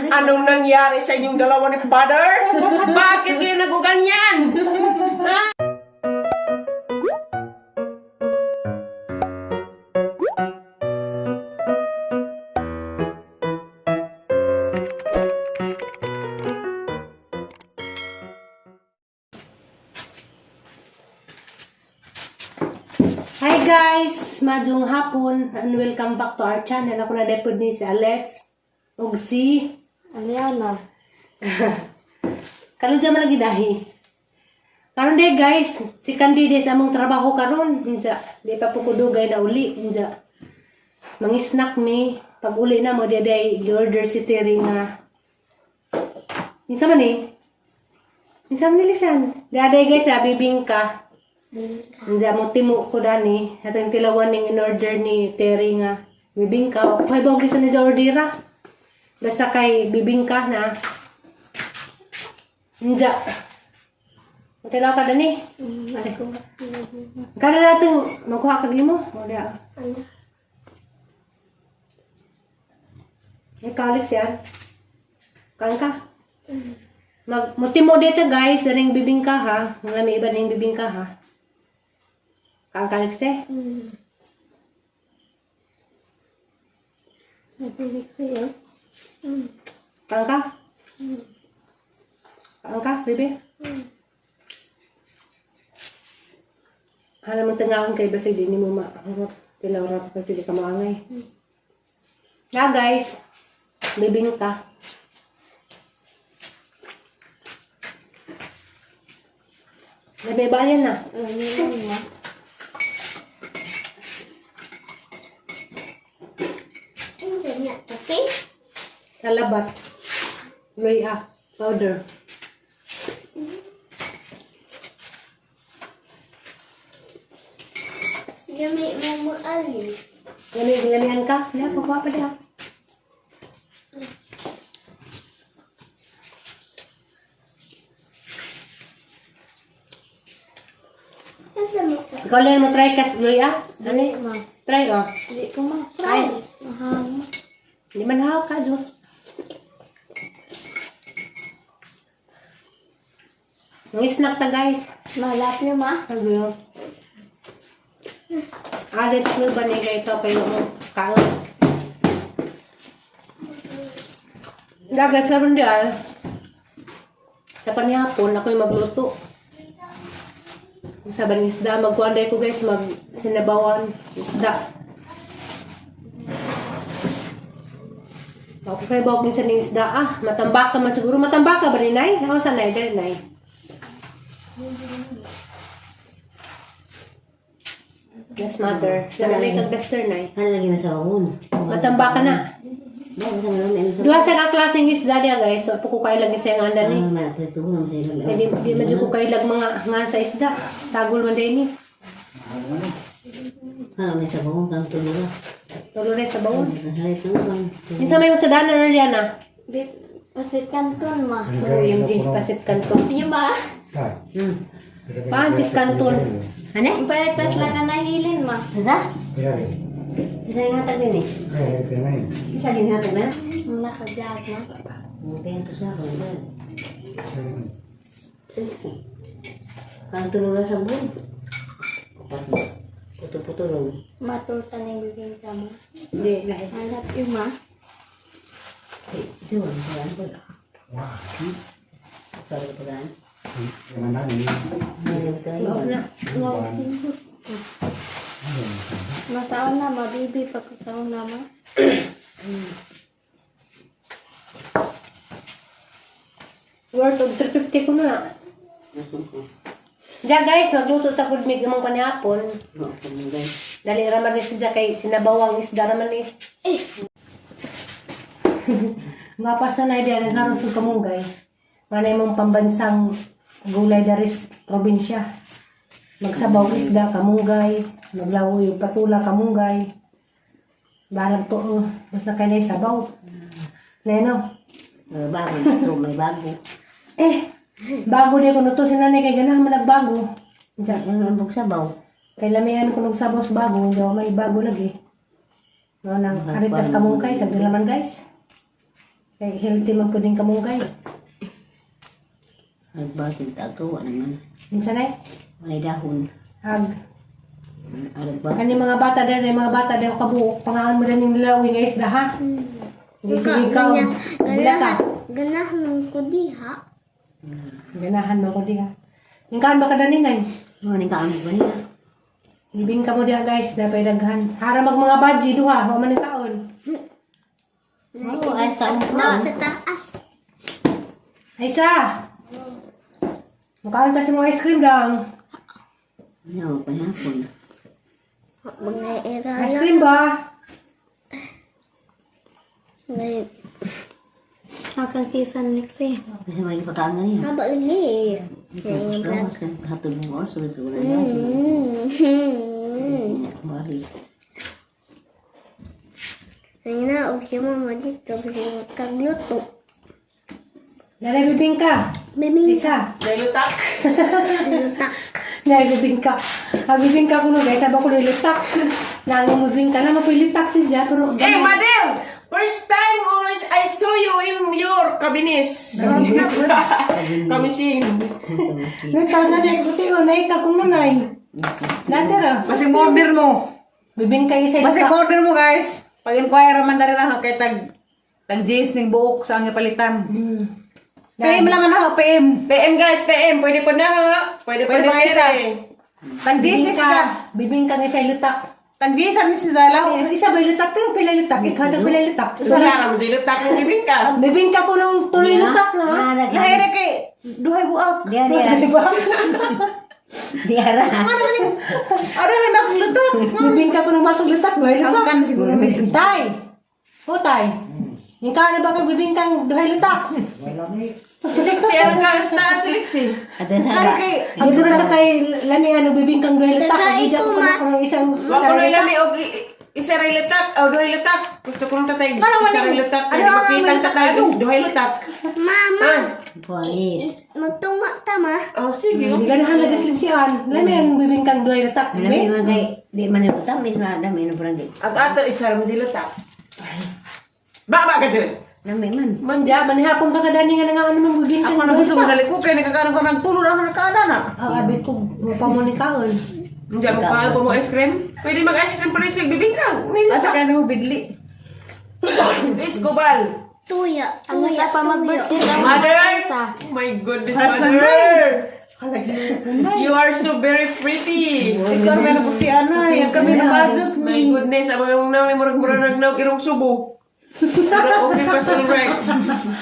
Anong nangyari sa inyong dalawa ni Father? Bakit kayo naguganyan? Hi guys! Madung hapon and welcome back to our channel. Ako na depod ni si Alex ug si Aliana. karon dyan malagi dahi. Karon de guys, si Candide sa among trabaho karon. Inja, di pa po kudugay na uli. Inja, mangisnak mi. Pag uli na mo, di order si Terry nga. Insa man eh? Insa man nilisan? Di guys, bibingka. Inja mo timo ko dani. Atong tilawan ning in-order ni Terry nga. Bibingka. Kaya ba lisan ni sa ordera? Basta kay bibingka na. Inja. Matilaw ka dani. Kada natin magkuha ka mo. O diya. Ikaw Alex yan. Kan ka? Mutimo dito guys. Ring bibingka ha. Mga may iba ning bibingka ha. Kan ka Alex eh? Kan ka? Kan ka, baby? Alam mo tangahan kay basta di mo tilaw-rap kasi di ka maangay. Na guys, bibing ka. Nabibayan na. Salabat. Loya. Powder. Gamit mo alin. Gamihan ka? Wala, kukuha pa diha. Kasi mo ka. Ikaw lang mo try kas, Loya? Dali ma. Try oh. Hindi ko ma-try. Mahal. Hindi man hawak ka, Jo. Ang snack ta guys. Malap niyo ma. Sabi yun. Alit ko ba niya ito pa yung kaon. Dagat sa rin diyan. Sa panihapon, ako yung magluto. Sa baning isda, magkuanday ko guys, sinabawan isda. Ako kayo bawag minsan ng isda. Matambak ka man siguro. Matambak ka ba ni Nay? Ako sa Nay, dahil Nay. Yes, mother. Namalay kag duster, Nay. Ano lagi na sa uon? Matambak ka na. Duha sa kaklaseng isda niya guys. So, po ko kailag isa yung anda ni. Di medyo ko kailag mga nga sa isda. Tagol man din ni. Ano may sa bawang kang tulura? Tulo rin sa bawon. Halit na bang? Minsan may usadana na riyan na. Bit pasit kanton ma. Oo, yung G, pasit kanton. Yung ba? Pasit kanton. Ano? Palitas lang ka nahilin ma. Isa? Isa yung hatag din eh. Isa din hatag na? Nakajag ma. Okay, ito siya. Kang tulura sa buwan. Puto-puto lang. Matuta na yung bibing ka mo. Hindi, lahat. Hanap yung ma. Ito, ano ba yan? Sorry po yan. Oo na. Masaon na ma. Bibi pagkasaon na ma. Worth of 350 ko na. Diya guys, magluto sa kudmig namang panihapon. Dali raman ni siya kay sinabawang isda raman ni. Mapas na na idea ng harong sa kamunggay. Manay mong pambansang gulay daris probinsya. Magsabaw isda, kamunggay. Maglawo yung patula, kamunggay. Balag to, basta kayo na sabaw. Neno? Bago ito, may bago. Bago din ko nuto si nanay kay ganahan man nagbago. Diyan, yung sabaw. Kay lamihan ko nung sabaw sa bago, hindi ako may bago lagi. No, nang aritas kamungkay, sabi naman guys. Kay healthy man po din kamungkay. Agbatin tato naman. Minsan ay, May dahon. ag. Agbat. Kani mga bata din, mga bata din kabuok. Pangalan mo din yung nilawin guys, da ha? Hindi sige ikaw. Bila ka. Ganahan ko diha. Ganahan mo ko diha. Ningkaan ba ka danin ay? Ano ka ano ba niya? Libing ka mo diha guys, dapay daghan. Hara mag mga badji duha, huwag man ng taon. Oo, ay sa ano Na pa. sa taas. Aisa! Mukhaan kasi mga ice cream lang. Ano, panapon. Mga era Ice na. cream ba? May akan kisan niksi. Kasi may pakaan na niya. Haba ini. Mas kan hatol mo, sulit-sulit na yun. Balik. Ang na, og siya mo dito. Kasi magkagluto. Nanay bibing ka. Biming Isa. Nailutak. lutak. Nanay bibing ka. Bibing ka kuno guys, sabi ko lilutak. Nangong bibing ka na mapilitak si Zia. Pero Eh, madam! First time always I saw you in your kabinis. Kamising. Nagtasa na yung kuti o naik ka kung nanay. Nandara. Masing order mo. Bibing ka isa Masing ilutak. order mo guys. Pag inquire man dari lang kay tag jeans ning buok sa ang palitan. PM lang na PM. PM guys, PM. Pwede po na ha. Pwede Pwede ba isa? eh. Tag jeans Bibing ni ka. siya. Bibing ka isa ilutak. Tag jeans ni si Zala. Isa ba ilutak? Pero pila ilutak. Ikaw sa pila ilutak. Sara mo dilutak ng bibing ka. Bibing ka ko nung tuloy ilutak na. Lahire kay duhay buak. Dia dia. Dia ra. Ada yang nak letak. Bibing ka ko nung matog ilutak. Duhay Ang ilutak. kan siguro may. Tay! O tay! Yung ka na ba kang bibing kang duhay lutak? Siliksi, ang kaas na siliksi. Ada sa Hari kay Ang duro sa tay lami ano bibing kang duhay lutak. Teka, Ang ito, ko ma. na kung isang Wako na ilami og isaray lutak. O duhay lutak. Gusto ko nung tatay. Isaray lutak. Hindi makitang tatay. Duhay lutak. Mama, kualis. magtunga tama. Oh, sige. Hindi ganahan na gasliksian. Lami ang bibing kang duhay lutak. Ano man kay di man ito tamis na dami no brandi. Ang ato isaray mo dilutak. Ba ka dyan. Nami man. Manja, manihapon ka kadani nga nga ano mang bibing kang ako na duhay gusto lutak. madali ko kay nagkakaroon ko ng tulog ako nakada na. Abit ko pamunikaon. Hindi mo kaya po mo ice cream. Pwede mag-ice cream pa rin siya. Bibing ka. At saka na mo bidli. Iskobal. Tuya. Ang nasa pa mag-birthday lang. Mother! Oh my goodness, mother! You are so very pretty. Ikaw na naputian na. Yung kami na budget. My goodness, ang mga nang murag-murag nagnaw irong subo. Pero okay pa sa rek.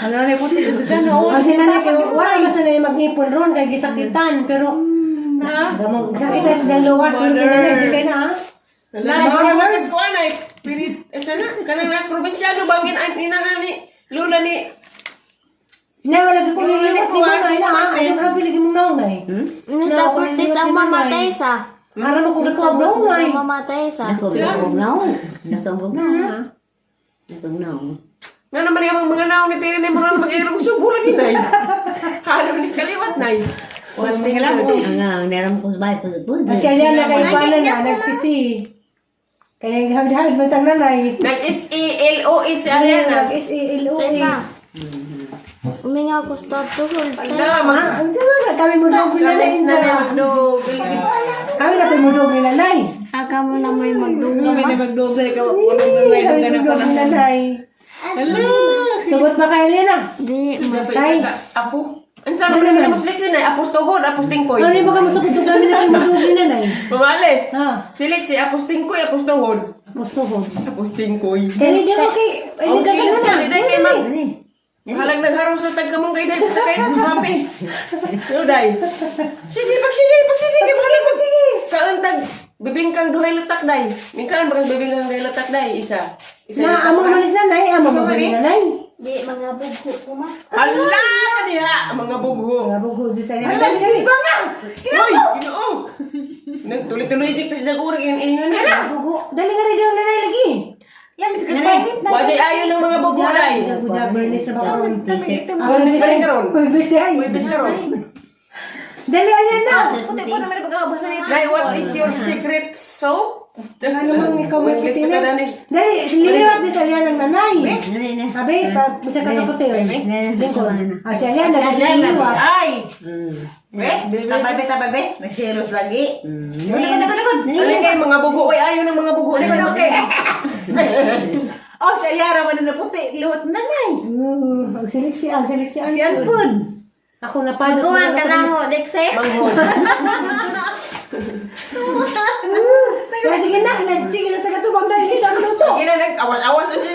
Ano na puti. Ano? Kasi nanay kayo, wala mas na mag-ipon ron kay gisakitan. Pero, gamang sakitas na luwas. Pero sa nanay, di kayo na ha? Lahat mo kasi ko anay. Pilit, sana, kanang nas probinsyano bangin ay inangani. Lula ni Na wala ko nililit ni nanay na ha? Ayun habi lagi mong naunay. Nasa birthday sa mamatay sa. Para mo kung nagkawag naunay. Sa mamatay sa. Nakubog na. Nakubog na. Nakubog na. nga naman yung mga naon ni tini mo ron mag-irong subo lagi nay. Halo ni kaliwat nay. Walang tingala mo. Ang neram ko sa bahay po. Kasi ayan na kayo pala na, nagsisi. Kaya yung habid-habid mo tang nanay. Nag-S-E-L-O-S si Ariana. Nag-S-A-L-O-S. Umingaw ko stop to hold. Ala, mga Ang sama kami mo daw ni nanay. kalis na na magdog. Kami na po mo daw ni nanay. Aka mo na may magdugo. Kami na magdoble ka. Walang nanay. Kami Ganap mo pa daw na. ni nanay. Hello. Sugot ba kayo Lena? Di, Tay. Apo. Ang sama na naman mo selexi na apos tuhod, apos tingkoy. Ano ba ka masakot yung kami na mo daw ni nanay? Mamali. Ha? Selexi apos tingkoy, apos tuhod. Gusto ko. Apos tingkoy. Kaya di okay. Ay, di ka Okay, na. day kay mag. Halang nagharong sa tagkamong kay day puta kay happy. Yo day. Sige, pagsige. Sige. Kaon tag bibingkang duhay lutak day. Mingkaan bagang bibingkang duhay lutak day isa. Isa. Na among manis nanay, among manis nanay. di mga bugho ko ma. Hala niya mga bugho. Nga bugo di sa Hala, nanay. sige ba nga? Hoy, ginoo. Nagtuloy-tuloy jik pa siya urang ingon na. Bugo. Dali nga rin daw nanay lagi. Lamis ka pahit na. Wajay ayo ng mga bugho day. Buja Bernice na ba karon? Balik Bernice karon. Uy, beste ay. Uy, bis karon. Dali alyan na. Puti ko na may pagkakabasa nito. Day, what is your secret soap? Ano namang ikaw may Wait, puti pa na? ka na. Dali, liliwat ni sa Aliana ng nanay. Nani na. Sabi, bisa ka kaputi. Lingkod. Si Aliana, Yan, liliwat. ay! Tabay be. Nagsilos lagi. Likod. Alin kayo mga bugo? Ay, ayaw ng mga bugo. Okay. Oh, si Ayara man na puti. Luwat na nay. Ang siliksian. Si Alpun. Ako na pa. Guwan ka na ho, Dexy. Manghod. Kaya sige na, taga-tubang dahil kita sa luto. Sige na, nag-awas-awas na siya.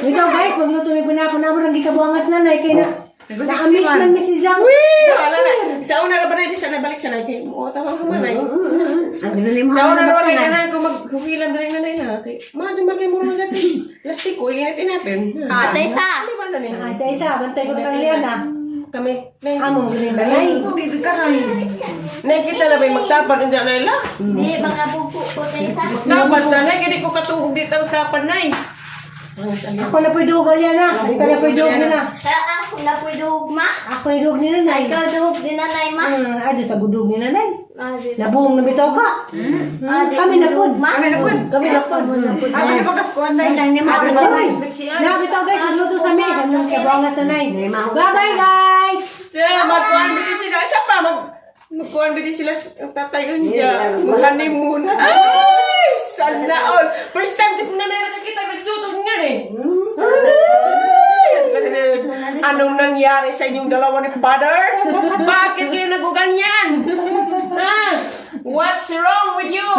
Ikaw guys, magluto may pinapon na mo ng gikabuangas na nay. Kaya na-amiss man mi si Jang. Wala na. Sa una na ba na hindi siya nabalik siya na? Oo, tama ka man ay. Ang ginalim mo. Sa una na ba kayo na kung maghukilan na rin na na. Mga dyan magay mo rin natin. Plastic ko, inginatin natin. Atay sa. Ano ba na niya? Ay, sa isa, bantay ko na kang Aliana. Kami. Among giling balay. Dito ka hay. Nakikita na ba yung magtapad hindi na nila? Di, mga buko ko tayo sa. Tapad na na, hindi ko katuhog dito ang tapad na eh. Ako na po'y dugol yan na. Ikaw na po'y dugol nila. Ako na pwede hugma. Ako na dugol ni nanay. Ikaw dugog din nanay ma. Ay, sa gudug ni nanay. Adi. Nabuong na bitaw ka. Kami na po. Kami na po. Kami na po. Ano na pagkaskuan na? Ang niya Ate, mo. boy. Nabitaw guys, magluto sa amin. Anong kabuangas na nay. Bye-bye guys. Siya, magkuhan bitin sila. Siya pa, magkuhan bitin sila. Tatayon niya. Mag-honeymoon. Ay! Sana all. First time siya kung nanay nakakita, nagsutog nga eh. Ay! Anong nangyari sa inyong dalawa ni Father? Bakit kayo nag-ganyan? Ha? What's wrong with you?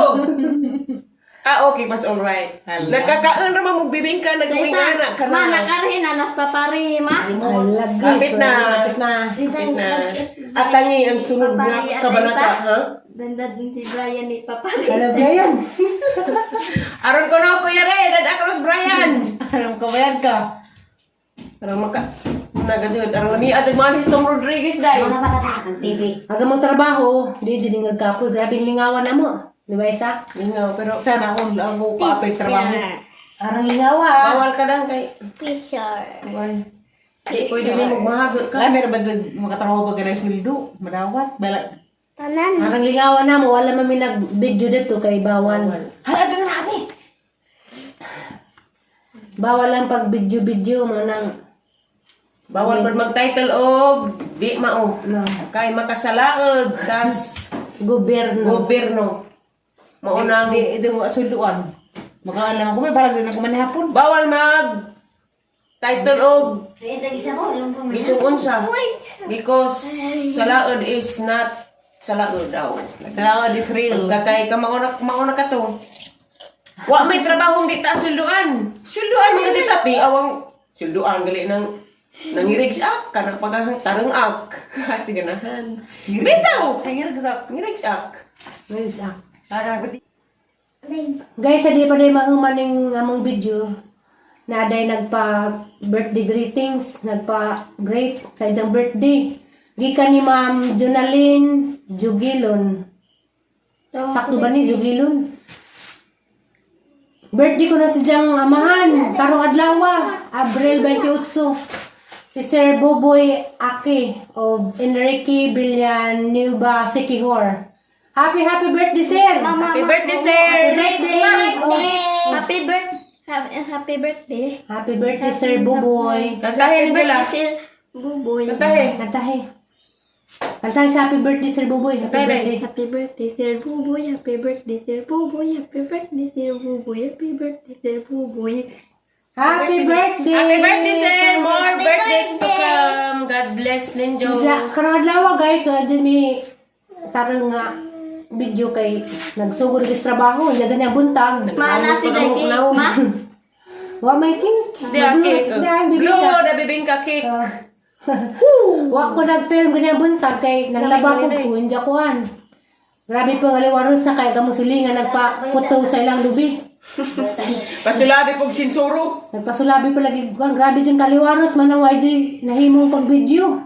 Okay, mas alright. Nagkakaon naman magbibing ka, nagawing anak ka Ma, na. nakarhin na nas papari ma. Alagay. Kapit na. Kapit na. Kapit na. At tangi ang sunod na kabanata, ha? Ganda din si Brian ni papari. Alagay yan. Aron ko na, Kuya Red, at Akros Brian. Anong kabayan ka? Aron maka. Nagadud, aron lami at magmanis Tom Rodriguez dahil. Mga patatak ang TV. Aga mong trabaho, di din nga kapoy. Grabe yung lingawan na mo. Di ba isa? Lingaw, pero Sana ako lang ko kapit trabaho. Arang lingawa. bawal ka lang kay. Fisher. Bawal. Di pwede rin magmahagot ka. Kaya meron ba sa makatrabaho ba ganang sweldo? Madawat. Bala. Tanan. Arang lingawan na mo. Wala mami nag-video dito kay bawal. Hala, dyan na kami. Bawal lang pag video-video mo nang Bawal man mag-title og di mao. no, Kay makasalaod tas gobyerno. gobyerno. Maunang Hindi mo asulduan. Makaalam ko may parang din ako manihapon. bawal mag title og Isa-isa mo. Ilang po mo. isuon siya. Because salaod is not salaod daw. Salamat is real. Kakay ka mauna ka to. Wa may trabaho di ta sulduan. Sulduan mga di tapi awang sulduan gali nang nangirigs ak kana pagang tarong ak. Sige nahan. Bitaw. Tingin ka sa... Ngirigs ak. Guys, Para ko Guys, hindi pa rin mahumaning among video na aday nagpa birthday greetings, nagpa great sa iyang birthday. Gikan ni Ma'am Jonaline Jugilon. Sakto ba ni Jugilon? Birthday ko na si Jang amahan, karong adlaw, Abril 28. Si Sir Boboy Ake of Enrique Villanueva Siquijor. Happy birthday, sir! Mama, Happy birthday, sir! Happy birthday! Happy birthday. Happy birthday. Happy birthday, Sir Boboy. Kantahin nila. Sir Buboy. Kantahin. Kantahe. Kantahe sa happy birthday, Sir Boboy. Happy Kantahe. birthday. Happy birthday, Sir Buboy. Happy birthday, Sir Buboy. Happy birthday, Sir Buboy. Happy birthday, Sir Buboy. Happy birthday! Happy birthday, sir! More birthdays to come. God bless ninyo. Karong adlaw, guys, so dyan may tarang nga video kay nagsugod ng trabaho. Diyan ganyan buntag. Mana si Lagi. Ma? Wa may cake. Di a cake. Di a bibig Blue, ka. na bibingka cake. Wa ko nag-film ganyan buntag kay naglaba ko po. Hindi kuhan. Grabe po ang aliwaros sa kay gamong silingan nagpa-puto sa ilang lubi. Pasulabi pong sinsuro. Nagpasulabi ko lagi kuhan. Grabe dyan kaliwaros man ang YG nahimong pag-video.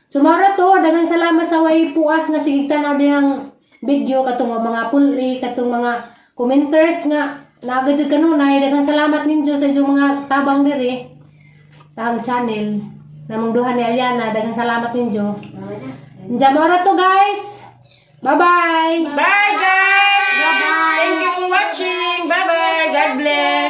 Sumara to, daghang salamat sa way puas nga sigigtan na diyang video katong mga puli, katong mga commenters nga nagadjud kanunay. Daghang salamat ninyo sa inyong mga tabang diri sa ang channel. Namong duha ni Aliana, daghang salamat ninyo. Njamora to guys. Bye-bye. Bye, guys! guys. Thank you for watching. Bye-bye. God bless.